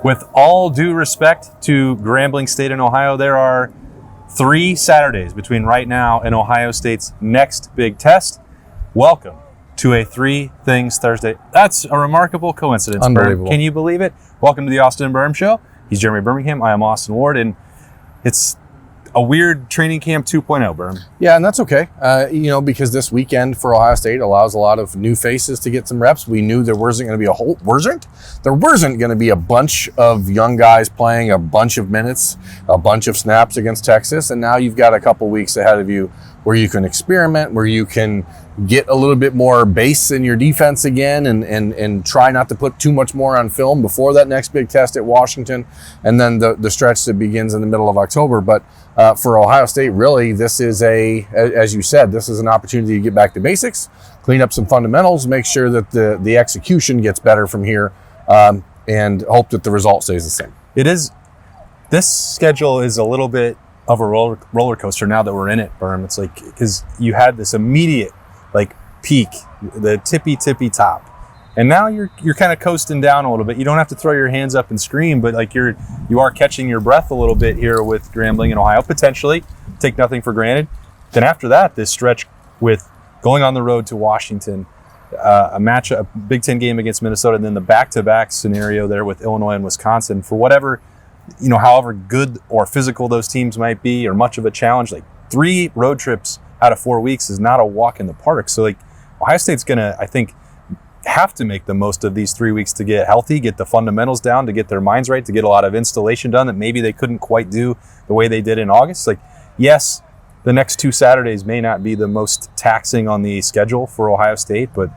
With all due respect to Grambling State in Ohio, there are 3 Saturdays between right now and Ohio State's next big test. Welcome to a 3 Things Thursday. That's a remarkable coincidence. Unbelievable. Birm. Can you believe it? Welcome to the Austin Birm Show. He's Jeremy Birmingham. I am Austin Ward, and it's a weird training camp 2.0, Birm. Yeah, and that's okay. Because this weekend for Ohio State allows a lot of new faces to get some reps. We knew there wasn't going to be a bunch of young guys playing a bunch of minutes, a bunch of snaps against Texas, and now you've got a couple weeks ahead of you where you can experiment, where you can get a little bit more base in your defense again and try not to put too much more on film before that next big test at Washington, and then the stretch that begins in the middle of October. But for Ohio State, really, this is as you said, this is an opportunity to get back to basics, clean up some fundamentals, make sure that the execution gets better from here, and hope that the result stays the same. It is. This schedule is a little bit of a roller coaster now that we're in it, Birm. It's like, because you had this immediate peak, the tippy top, and now you're kind of coasting down a little bit. You don't have to throw your hands up and scream, but you are catching your breath a little bit here with Grambling in Ohio, potentially. Take nothing for granted. Then after that, this stretch with going on the road to Washington, a Big Ten game against Minnesota, and then the back-to-back scenario there with Illinois and Wisconsin. For whatever, however good or physical those teams might be, or much of a challenge, 3 road trips out of 4 weeks is not a walk in the park. So Ohio State's gonna, I think, have to make the most of these 3 weeks to get healthy, get the fundamentals down, to get their minds right, to get a lot of installation done that maybe they couldn't quite do the way they did in August. Yes, the next 2 Saturdays may not be the most taxing on the schedule for Ohio State, but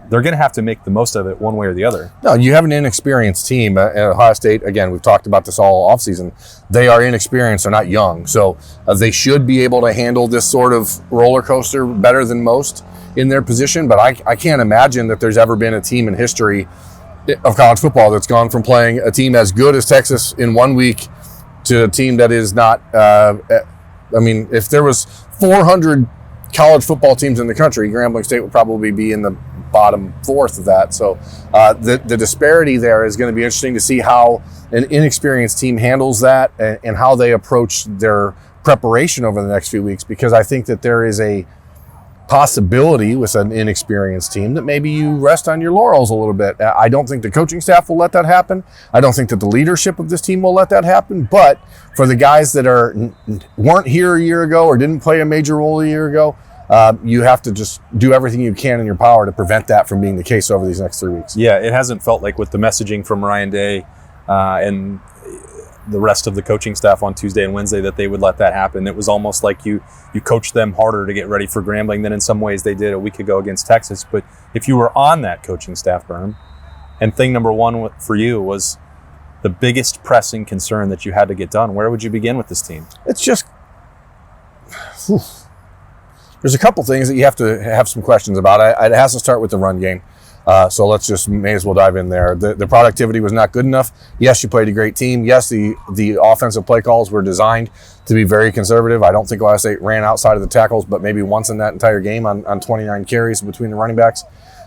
they're going to have to make the most of it one way or the other. No, you have an inexperienced team at Ohio State. Again, we've talked about this all offseason. They are inexperienced. They're not young. So they should be able to handle this sort of roller coaster better than most in their position. But I can't imagine that there's ever been a team in history of college football that's gone from playing a team as good as Texas in 1 week to a team that is not. If there was 400 college football teams in the country, Grambling State would probably be in the bottom 4th of that. So the disparity there is going to be interesting to see how an inexperienced team handles that and how they approach their preparation over the next few weeks, because I think that there is a possibility with an inexperienced team that maybe you rest on your laurels a little bit. I don't think the coaching staff will let that happen. I don't think that the leadership of this team will let that happen. But for the guys that weren't here a year ago or didn't play a major role a year ago, you have to just do everything you can in your power to prevent that from being the case over these next 3 weeks. Yeah, it hasn't felt like with the messaging from Ryan Day and the rest of the coaching staff on Tuesday and Wednesday that they would let that happen. It was almost like you coached them harder to get ready for Grambling than in some ways they did a week ago against Texas. But if you were on that coaching staff, Birm, and thing number 1 for you was the biggest pressing concern that you had to get done, where would you begin with this team? It's just... There's a couple things that you have to have some questions about. It has to start with the run game. So let's may as well dive in there. The productivity was not good enough. Yes, you played a great team. Yes, the offensive play calls were designed to be very conservative. I don't think Ohio State ran outside of the tackles, but maybe once in that entire game on 29 carries between the running backs.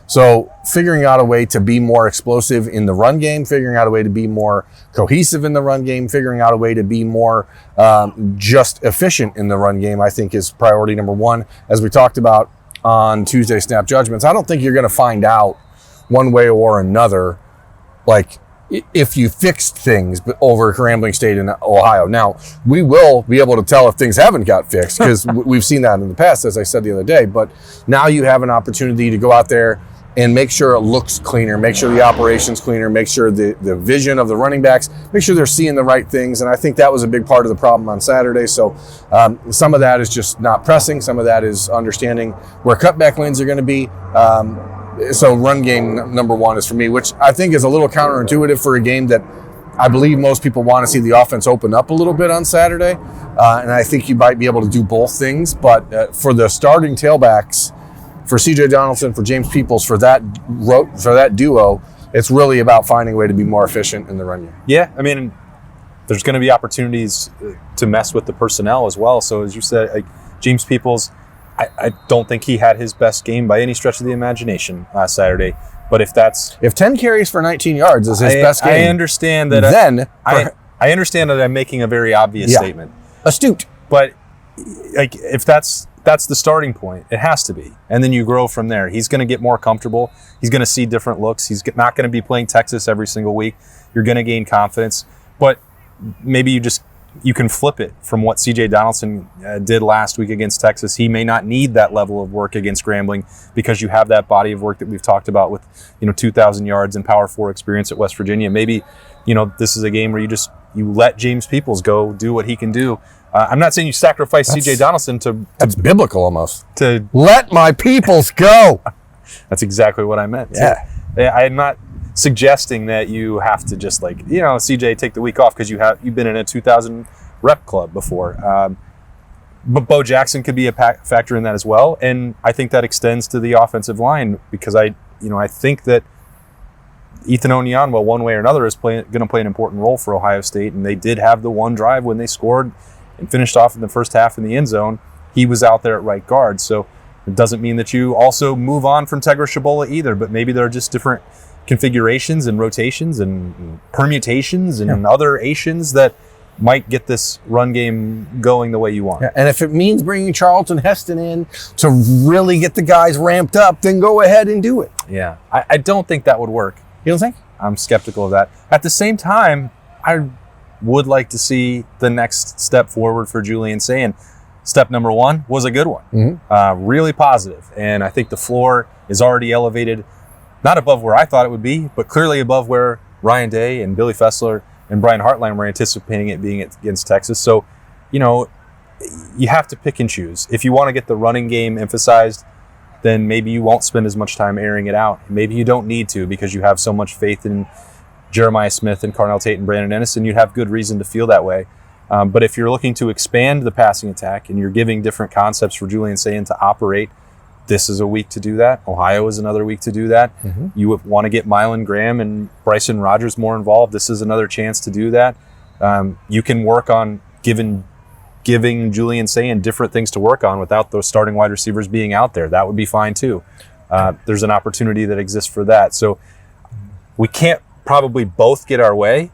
So figuring out a way to be more explosive in the run game, figuring out a way to be more cohesive in the run game, figuring out a way to be more just efficient in the run game, I think is priority number 1. As we talked about on Tuesday Snap Judgments, I don't think you're going to find out one way or another, if you fixed things over Grambling State in Ohio. Now, we will be able to tell if things haven't got fixed, because we've seen that in the past, as I said the other day. But now you have an opportunity to go out there and make sure it looks cleaner, make sure the operation's cleaner, make sure the vision of the running backs, make sure they're seeing the right things. And I think that was a big part of the problem on Saturday. So some of that is just not pressing. Some of that is understanding where cutback lanes are going to be. So run game number 1 is for me, which I think is a little counterintuitive for a game that I believe most people want to see the offense open up a little bit on Saturday. And I think you might be able to do both things. But for the starting tailbacks, for C.J. Donaldson, for James Peoples, for that duo, it's really about finding a way to be more efficient in the run game. Yeah, there's going to be opportunities to mess with the personnel as well. So as you said, James Peoples, I don't think he had his best game by any stretch of the imagination last Saturday. But if 10 carries for 19 yards is his best game, I understand that. Then I understand that I'm making a very obvious statement. Astute. But like, if that's the starting point, it has to be. And then you grow from there. He's going to get more comfortable. He's going to see different looks. He's not going to be playing Texas every single week. You're going to gain confidence. But maybe you can flip it from what C.J. Donaldson did last week against Texas. He may not need that level of work against Grambling because you have that body of work that we've talked about with 2,000 yards and Power 4 experience at West Virginia. Maybe this is a game where you let James Peoples go do what he can do. I'm not saying you sacrifice C.J. Donaldson to that's biblical almost. To let my Peoples go. That's exactly what I meant. Yeah. I'm not suggesting that you have to just CJ, take the week off because you've been in a 2,000 rep club before. But Bo Jackson could be a factor in that as well, and I think that extends to the offensive line because I think that Ethan Onyanwa, one way or another, is going to play an important role for Ohio State, and they did have the one drive when they scored and finished off in the first half in the end zone. He was out there at right guard, so it doesn't mean that you also move on from Tegra Shabola either, but maybe there are just different configurations and rotations and permutations and other Asians that might get this run game going the way you want. Yeah, and if it means bringing Charlton Heston in to really get the guys ramped up, then go ahead and do it. Yeah, I don't think that would work. You don't think? I'm skeptical of that. At the same time, I would like to see the next step forward for Julian Sayin. Step number 1 was a good one, really positive. And I think the floor is already elevated, not above where I thought it would be, but clearly above where Ryan Day and Billy Fessler and Brian Hartline were anticipating it being against Texas. So, you have to pick and choose. If you want to get the running game emphasized, then maybe you won't spend as much time airing it out. Maybe you don't need to because you have so much faith in Jeremiah Smith and Carnell Tate and Brandon Ennis, and you'd have good reason to feel that way. But if you're looking to expand the passing attack and you're giving different concepts for Julian Sayin to operate, this is a week to do that. Ohio is another week to do that. You would want to get Mylan Graham and Bryson Rogers more involved. This is another chance to do that. You can work on giving Julian Sayin different things to work on without those starting wide receivers being out there. That would be fine too. There's an opportunity that exists for that. So we can't probably both get our way.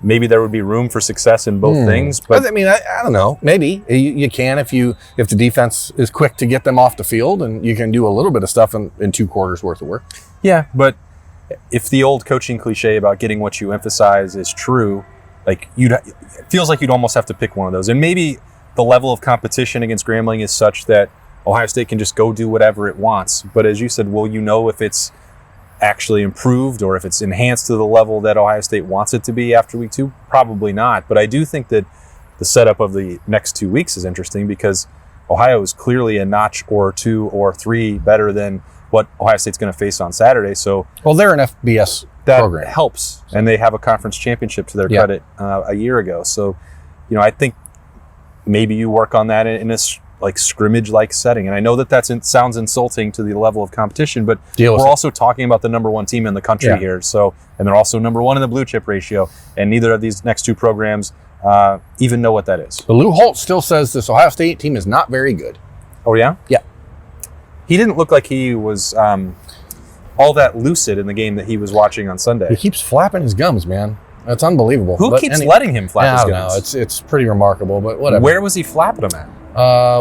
Maybe there would be room for success in both things. But I mean, I don't know. Maybe you can if the defense is quick to get them off the field, and you can do a little bit of stuff in 2 quarters worth of work. Yeah, but if the old coaching cliche about getting what you emphasize is true, it feels like you'd almost have to pick one of those. And maybe the level of competition against Grambling is such that Ohio State can just go do whatever it wants. But as you said, will you know if it's actually improved or if it's enhanced to the level that Ohio State wants it to be after week 2? Probably not. But I do think that the setup of the next 2 weeks is interesting because Ohio is clearly a notch or 2 or 3 better than what Ohio State's going to face on Saturday. So, well, they're an FBS program. That helps. And they have a conference championship to their credit a year ago. So, I think maybe you work on that in a scrimmage-like setting. And I know that sounds insulting to the level of competition, but we're also talking about the number 1 team in the country here. So, and they're also number 1 in the blue chip ratio. And neither of these next 2 programs even know what that is. But Lou Holtz still says this Ohio State team is not very good. Oh, yeah? Yeah. He didn't look like he was all that lucid in the game that he was watching on Sunday. He keeps flapping his gums, man. That's unbelievable. Who keeps letting him flap his gums? I don't know. It's pretty remarkable, but whatever. Where was he flapping them at?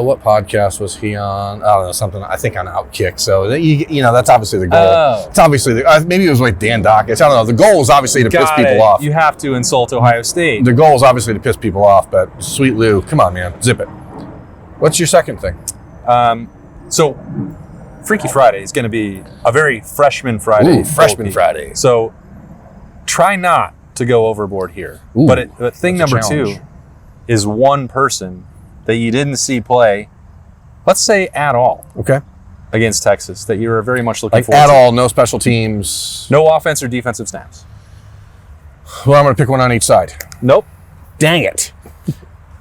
What podcast was he on? I don't know, something, I think on Outkick. So, that's obviously the goal. Oh. It's obviously, maybe it was like Dan Dawkins. I don't know. The goal is obviously to piss people off. You have to insult Ohio State. The goal is obviously to piss people off, but sweet Lou, come on, man, zip it. What's your second thing? So, Freaky Friday is going to be a very freshman Friday. Ooh, freshman Friday. So, try not to go overboard here. Ooh, but thing number 2 is one person that you didn't see play, let's say at all, against Texas, that you were very much looking forward to. At all, no special teams. No offense or defensive snaps. Well, I'm going to pick one on each side. Nope. Dang it.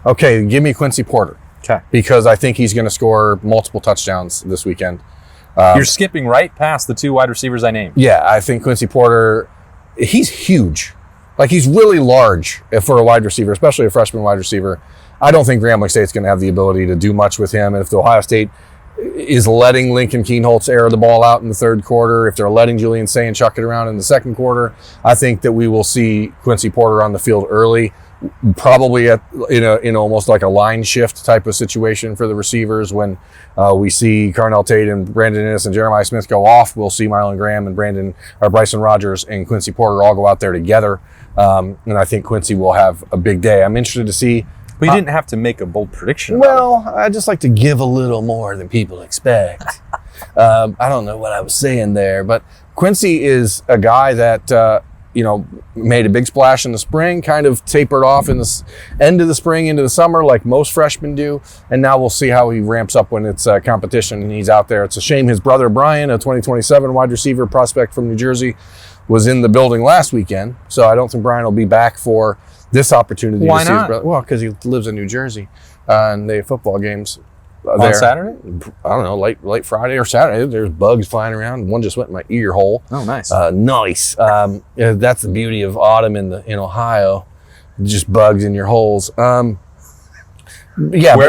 Okay, give me Quincy Porter. Okay. Because I think he's going to score multiple touchdowns this weekend. You're skipping right past the 2 wide receivers I named. Yeah, I think Quincy Porter, he's huge. He's really large for a wide receiver, especially a freshman wide receiver. I don't think Grambling State's going to have the ability to do much with him. And if the Ohio State is letting Lincoln Keenholz air the ball out in the third quarter, if they're letting Julian Sayin chuck it around in the second quarter, I think that we will see Quincy Porter on the field early, probably in almost like a line shift type of situation for the receivers. When we see Carnell Tate and Brandon Innes and Jeremiah Smith go off, we'll see Mylan Graham and Bryson Rogers and Quincy Porter all go out there together. And I think Quincy will have a big day. I'm interested to see. But you didn't have to make a bold prediction. Well, I just like to give a little more than people expect. I don't know what I was saying there, but Quincy is a guy that, made a big splash in the spring, kind of tapered off in the end of the spring into the summer like most freshmen do. And now we'll see how he ramps up when it's competition and he's out there. It's a shame his brother Brian, a 2027 wide receiver prospect from New Jersey, was in the building last weekend. So I don't think Brian will be back for this opportunity. Why to see not? his brother. Well, because he lives in New Jersey and they have football games there. On Saturday? I don't know, late Friday or Saturday. There's bugs flying around. One just went in my ear hole. Oh, nice. Nice. That's the beauty of autumn in Ohio. Just bugs in your holes. Where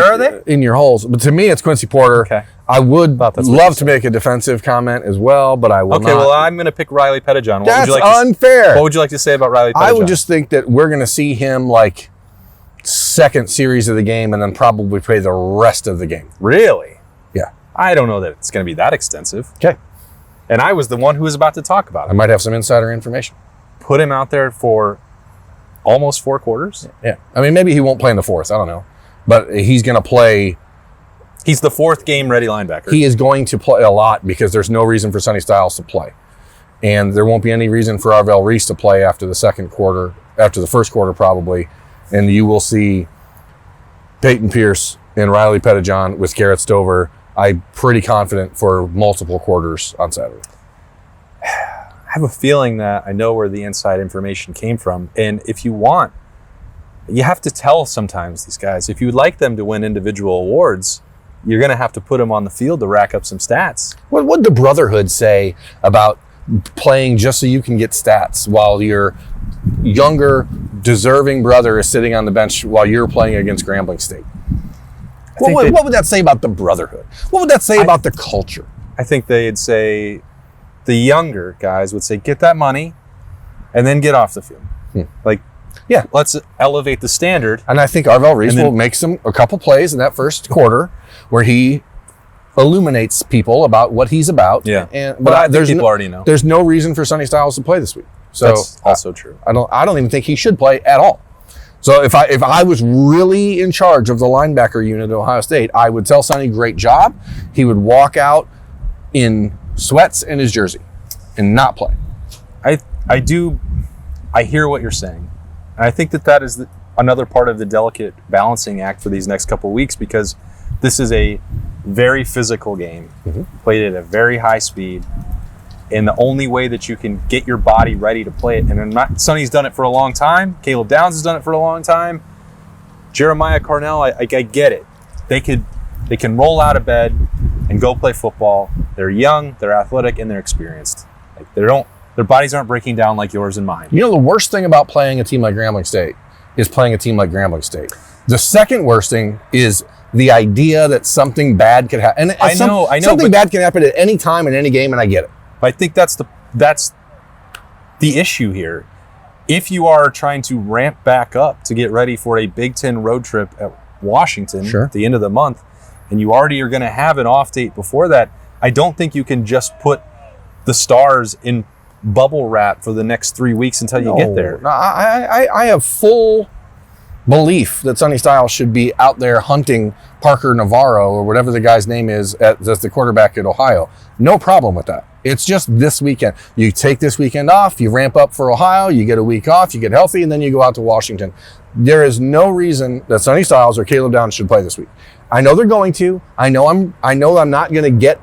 are they? In your holes. But to me, it's Quincy Porter. Okay. I would love to make a defensive comment as well, but I will not. Okay, well, I'm going to pick Riley Pettijohn. That's unfair. What would you like to say about Riley Pettijohn? I would just think that we're going to see him like second series of the game and then probably play the rest of the game. Really? Yeah. I don't know that it's going to be that extensive. Okay. And I was the one who was about to talk about it. I might have some insider information. Put him out there for almost 4 quarters. Yeah. I mean, maybe he won't play in the fourth. I don't know. But he's going to play. He's the 4th game-ready linebacker. He is going to play a lot because there's no reason for Sonny Styles to play. And there won't be any reason for Arvell Reese to play after the first quarter probably. And you will see Peyton Pierce and Riley Pettijohn with Garrett Stover, I'm pretty confident, for multiple quarters on Saturday. I have a feeling that I know where the inside information came from. And if you want, you have to tell sometimes these guys, if you'd like them to win individual awards, you're going to have to put them on the field to rack up some stats. What would the Brotherhood say about playing just so you can get stats while your younger, deserving brother is sitting on the bench while you're playing against Grambling State? What would that say about the Brotherhood? What would that say about the culture? I think they'd say, the younger guys would say, get that money and then get off the field. Yeah, let's elevate the standard. And I think Arvell Reese will make a couple plays in that first quarter where he illuminates people about what he's about. Yeah, but I think people already know. There's no reason for Sonny Styles to play this week. So that's also true. I don't even think he should play at all. So if I was really in charge of the linebacker unit at Ohio State, I would tell Sonny, great job. He would walk out in sweats and his jersey and not play. I hear what you're saying. And I think that is another part of the delicate balancing act for these next couple of weeks, because this is a very physical game, played at a very high speed, and the only way that you can get your body ready to play it, and Sonny's done it for a long time, Caleb Downs has done it for a long time, Jeremiah Carnell, I get it. They can roll out of bed and go play football. They're young, they're athletic, and they're experienced. Their bodies aren't breaking down like yours and mine. You know, the worst thing about playing a team like Grambling State is playing a team like Grambling State. The second worst thing is the idea that something bad could happen. And I know. Something bad can happen at any time in any game, and I get it. I think that's the issue here. If you are trying to ramp back up to get ready for a Big Ten road trip at Washington at the end of the month, and you already are going to have an off date before that, I don't think you can just put the stars in bubble wrap for the next 3 weeks until you get there. No, I have full belief that Sonny Styles should be out there hunting Parker Navarro or whatever the guy's name is as the quarterback at Ohio. No problem with that. It's just this weekend. You take this weekend off, you ramp up for Ohio, you get a week off, you get healthy, and then you go out to Washington. There is no reason that Sonny Styles or Caleb Downs should play this week. I know they're going to. I know I'm not going to get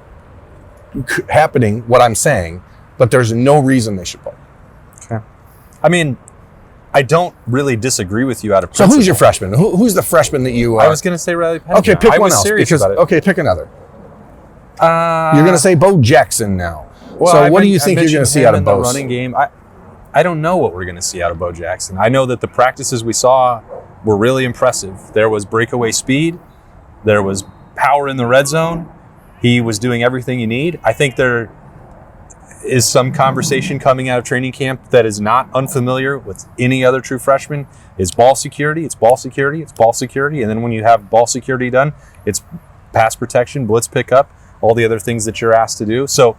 happening what I'm saying, but there's no reason they should play. Okay. I mean, I don't really disagree with you out of principle. So who's your freshman? Who's the freshman that you... I was going to say Riley Pettijohn. Okay, pick one else. Serious about it. Okay, pick another. You're going to say Bo Jackson now. Well, so what do you think you're going to see out of Bo? The running game. I don't know what we're going to see out of Bo Jackson. I know that the practices we saw were really impressive. There was breakaway speed. There was power in the red zone. He was doing everything you need. I think there is some conversation coming out of training camp that is not unfamiliar with any other true freshman. Is ball security, it's ball security, it's ball security. And then when you have ball security done, it's pass protection, blitz pickup, all the other things that you're asked to do. So,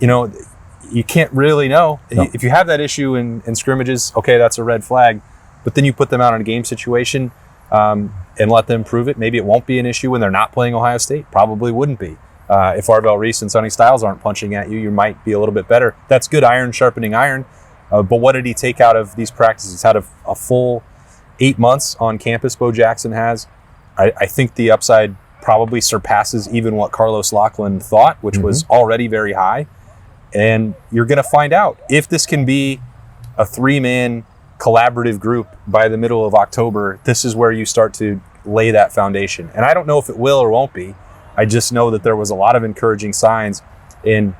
you can't really know. No. If you have that issue in scrimmages, okay, that's a red flag. But then you put them out in a game situation and let them prove it. Maybe it won't be an issue when they're not playing Ohio State. Probably wouldn't be. If Arvell Reese and Sonny Styles aren't punching at you, you might be a little bit better. That's good iron sharpening iron. But what did he take out of these practices? He's had a full 8 months on campus, Bo Jackson has. I think the upside probably surpasses even what Carlos Loughlin thought, which was already very high. And you're going to find out if this can be a 3-man collaborative group by the middle of October. This is where you start to lay that foundation. And I don't know if it will or won't be. I just know that there was a lot of encouraging signs, and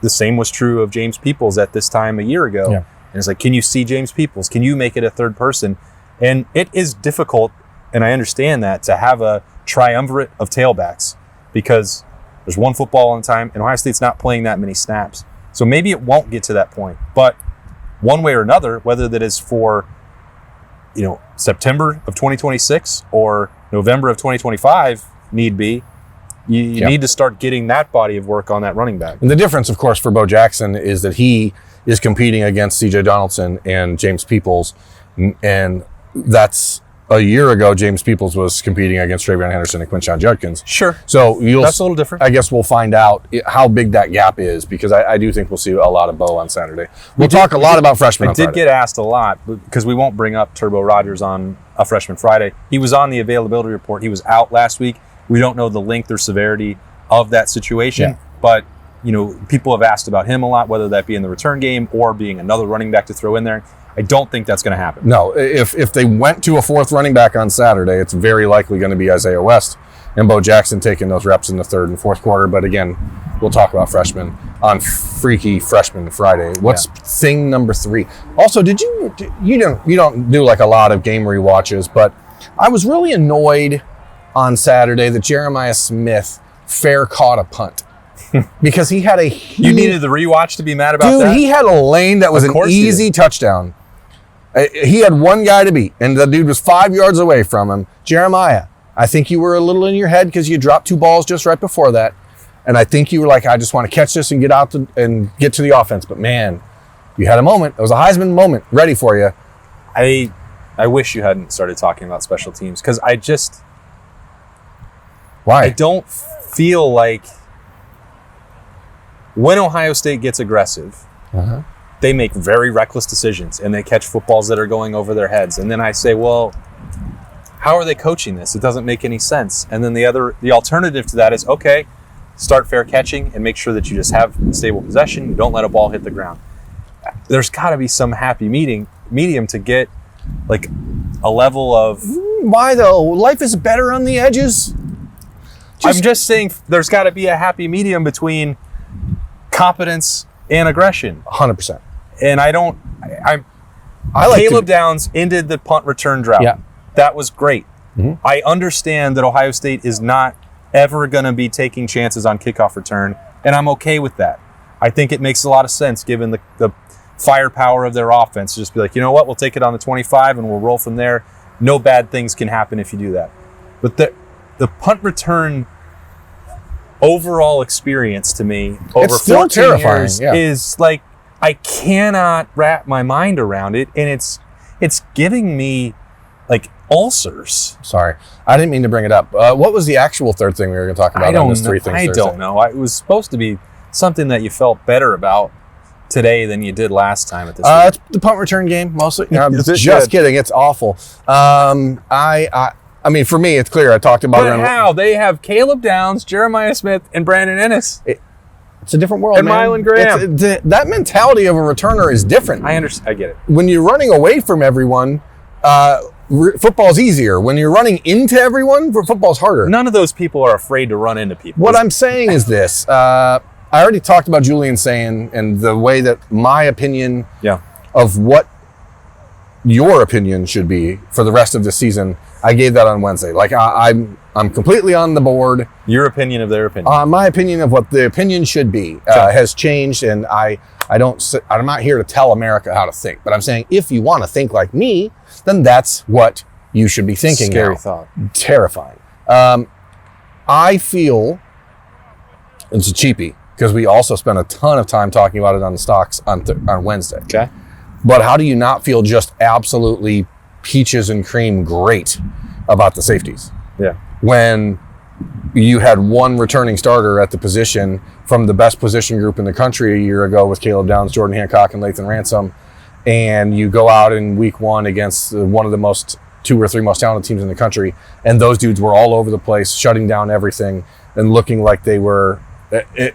the same was true of James Peoples at this time a year ago. Yeah. And it's like, can you see James Peoples? Can you make it a third person? And it is difficult, and I understand that, to have a triumvirate of tailbacks because there's one football on time, and Ohio State's not playing that many snaps. So maybe it won't get to that point. But one way or another, whether that is for September of 2026 or November of 2025, need be, you need to start getting that body of work on that running back. And the difference, of course, for Bo Jackson is that he is competing against C.J. Donaldson and James Peoples. And that's a year ago, James Peoples was competing against Travion Henderson and Quinshon Judkins. Sure. So that's a little different. I guess we'll find out how big that gap is, because I do think we'll see a lot of Bo on Saturday. We'll talk a lot about freshmen on Friday. I did get asked a lot, because we won't bring up Turbo Rogers on a Freshman Friday. He was on the availability report. He was out last week. We don't know the length or severity of that situation, but people have asked about him a lot, whether that be in the return game or being another running back to throw in there. I don't think that's going to happen. No, if they went to a fourth running back on Saturday, it's very likely going to be Isaiah West and Bo Jackson taking those reps in the third and fourth quarter. But again, we'll talk about freshmen on Freaky Freshman Friday. What's thing number 3? Also, you don't do like a lot of game rewatches, but I was really annoyed on Saturday that Jeremiah Smith fair caught a punt. Because he had You needed the rewatch to be mad about that? Dude, he had a lane that was an easy touchdown. He had one guy to beat, and the dude was 5 yards away from him. Jeremiah, I think you were a little in your head because you dropped 2 balls just right before that. And I think you were like, I just want to catch this and get out and get to the offense. But man, you had a moment. It was a Heisman moment ready for you. I wish you hadn't started talking about special teams, because Why? I don't feel like when Ohio State gets aggressive, they make very reckless decisions and they catch footballs that are going over their heads. And then I say, well, how are they coaching this? It doesn't make any sense. And then the alternative to that is, okay, start fair catching and make sure that you just have stable possession. You don't let a ball hit the ground. There's got to be some happy medium to get like a level of... Why though? Life is better on the edges. I'm just saying there's got to be a happy medium between competence and aggression. 100%. And Caleb Downs ended the punt return drought. Yeah. That was great. Mm-hmm. I understand that Ohio State is not ever going to be taking chances on kickoff return, and I'm okay with that. I think it makes a lot of sense given the firepower of their offense to just be like, you know what, we'll take it on the 25 and we'll roll from there. No bad things can happen if you do that. But the punt return overall experience to me over 14 years is like, I cannot wrap my mind around it, and it's giving me like ulcers. Sorry, I didn't mean to bring it up. What was the actual third thing we were going to talk about on this 3 things Thursday? I don't know. It was supposed to be something that you felt better about today than you did last time at this week. It's the punt return game mostly. Just kidding. It's awful. I mean, for me, it's clear. I talked about it. But how? They have Caleb Downs, Jeremiah Smith, and Brandon Ennis. It's a different world, and man. Mylan Graham. That mentality of a returner is different. I understand. I get it. When you're running away from everyone, football's easier. When you're running into everyone, football's harder. None of those people are afraid to run into people. What I'm saying is this. I already talked about Julian Sayin and the way that my opinion of what your opinion should be for the rest of the season. I gave that on Wednesday. Like I'm completely on the board. Your opinion of their opinion. My opinion of what the opinion should be has changed, and I'm not here to tell America how to think, but I'm saying if you want to think like me, then that's what you should be thinking. Scary now. thought. Terrifying. I feel it's a cheapie because we also spent a ton of time talking about it on the stocks on Wednesday. Okay. But how do you not feel just absolutely peaches and cream great about the safeties? Yeah. When you had one returning starter at the position from the best position group in the country a year ago with Caleb Downs, Jordan Hancock, and Lathan Ransom, and you go out in week one against one of the two or three most talented teams in the country, and those dudes were all over the place, shutting down everything and looking like they were,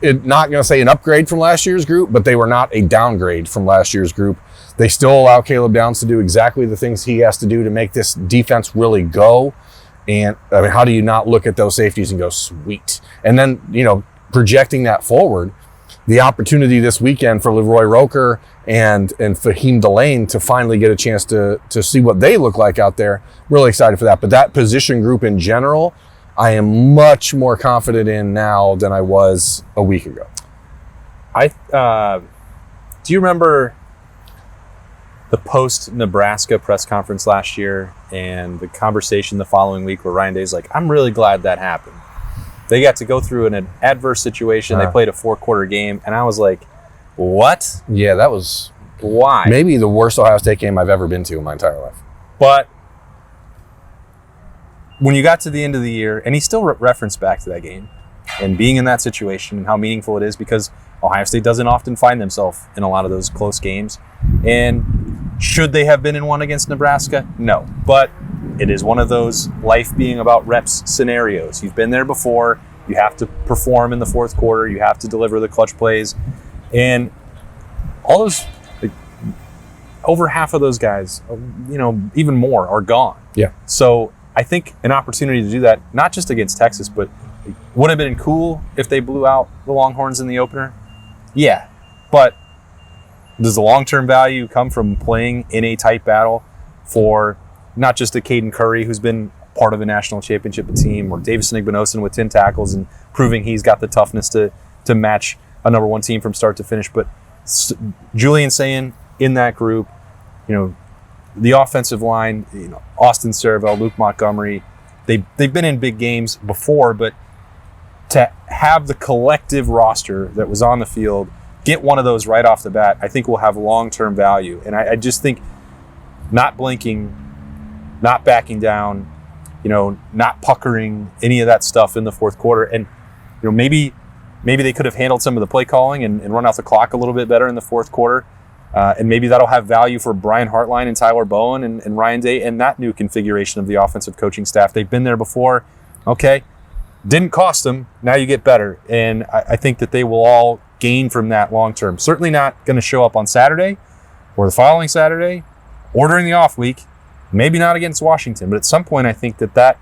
not going to say an upgrade from last year's group, but they were not a downgrade from last year's group. They still allow Caleb Downs to do exactly the things he has to do to make this defense really go. And I mean, how do you not look at those safeties and go, sweet? And then, projecting that forward, the opportunity this weekend for Leroy Roker and Fahim Delane to finally get a chance to see what they look like out there. Really excited for that. But that position group in general, I am much more confident in now than I was a week ago. Do you remember the post-Nebraska press conference last year and the conversation the following week where Ryan Day's like, I'm really glad that happened. They got to go through an adverse situation. They played a 4-quarter game, and I was like, what? Yeah, that was why maybe the worst Ohio State game I've ever been to in my entire life. But when you got to the end of the year, and he still referenced back to that game and being in that situation and how meaningful it is because Ohio State doesn't often find themselves in a lot of those close games. And should they have been in one against Nebraska? No. But it is one of those life being about reps scenarios. You've been there before. You have to perform in the fourth quarter. You have to deliver the clutch plays. And all those, over half of those guys, even more, are gone. Yeah. So I think an opportunity to do that, not just against Texas, but would have been cool if they blew out the Longhorns in the opener. Yeah. But does the long-term value come from playing in a tight battle for not just a Caden Curry, who's been part of a national championship team, or Davison Igbinosun with 10 tackles and proving he's got the toughness to match a number one team from start to finish. But Julian Sayin in that group, the offensive line, Austin Servo, Luke Montgomery, they've been in big games before, but to have the collective roster that was on the field get one of those right off the bat, I think will have long-term value. And I just think not blinking, not backing down, not puckering, any of that stuff in the fourth quarter. And, maybe they could have handled some of the play calling and run out the clock a little bit better in the fourth quarter. And maybe that'll have value for Brian Hartline and Tyler Bowen and Ryan Day and that new configuration of the offensive coaching staff. They've been there before. Okay. Didn't cost them. Now you get better. And I think that they will all gain from that long term. Certainly not going to show up on Saturday or the following Saturday or during the off week. Maybe not against Washington, but at some point I think that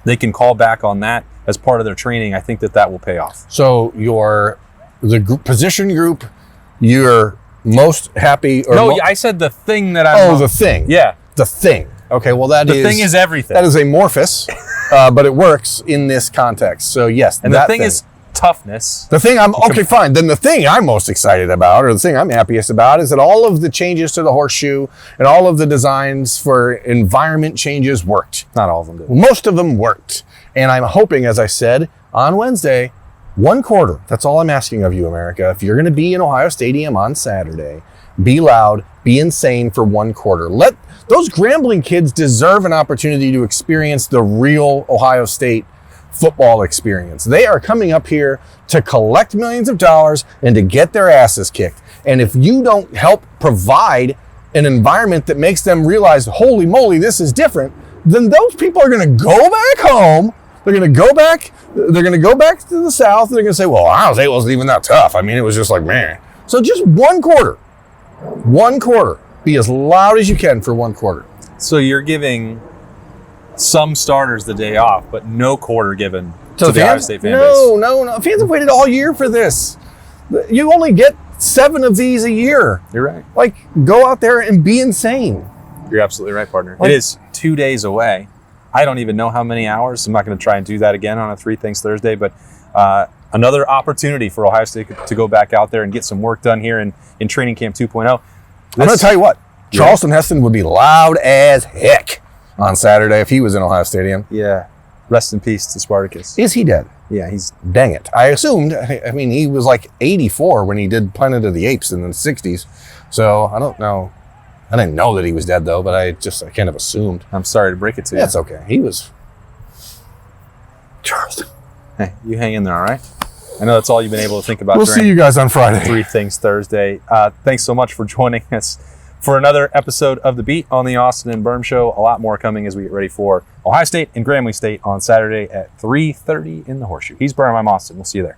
they can call back on that as part of their training. I think that will pay off. So the position group, you're most happy? I said the thing that I'm... the thing. Yeah. The thing. Okay, well the thing is everything. That is amorphous, but it works in this context. So yes, and the thing is toughness. The thing fine. Then the thing I'm most excited about, or the thing I'm happiest about, is that all of the changes to the horseshoe and all of the designs for environment changes worked. Not all of them did. Most of them worked. And I'm hoping, as I said, on Wednesday, 1 quarter. That's all I'm asking of you, America. If you're going to be in Ohio Stadium on Saturday, be loud, be insane for 1 quarter. Let those Grambling kids deserve an opportunity to experience the real Ohio State football experience. They are coming up here to collect millions of dollars and to get their asses kicked. And if you don't help provide an environment that makes them realize, holy moly, this is different, then those people are going to go back home. They're going to go back to the South. And they're going to say, well, Ohio State wasn't even that tough. I mean, it was just like, man. So just 1 quarter. 1 quarter. Be as loud as you can for 1 quarter. So you're giving some starters the day off, but no quarter given to the Ohio State fan base. No. Fans have waited all year for this. You only get 7 of these a year. You're right. Like, go out there and be insane. You're absolutely right, partner. It is 2 days away. I don't even know how many hours. I'm not going to try and do that again on a Three Things Thursday, but another opportunity for Ohio State to go back out there and get some work done here in training camp 2.0. I'm going to tell you what, Charleston Heston would be loud as heck on Saturday if he was in Ohio Stadium. Yeah. Rest in peace to Spartacus. Is he dead? Yeah, he's... Dang it. I assumed, I mean, he was like 84 when he did Planet of the Apes in the 60s. So I don't know. I didn't know that he was dead, though, but I kind of assumed. I'm sorry to break it to you. That's okay. He was... Charleston. Hey, you hang in there, all right? I know that's all you've been able to think about. We'll see you guys on Friday. Three Things Thursday. Thanks so much for joining us for another episode of The Beat on the Austin Birm Show. A lot more coming as we get ready for Ohio State and Grambling State on Saturday at 3:30 in the Horseshoe. He's Birm, I'm Austin. We'll see you there.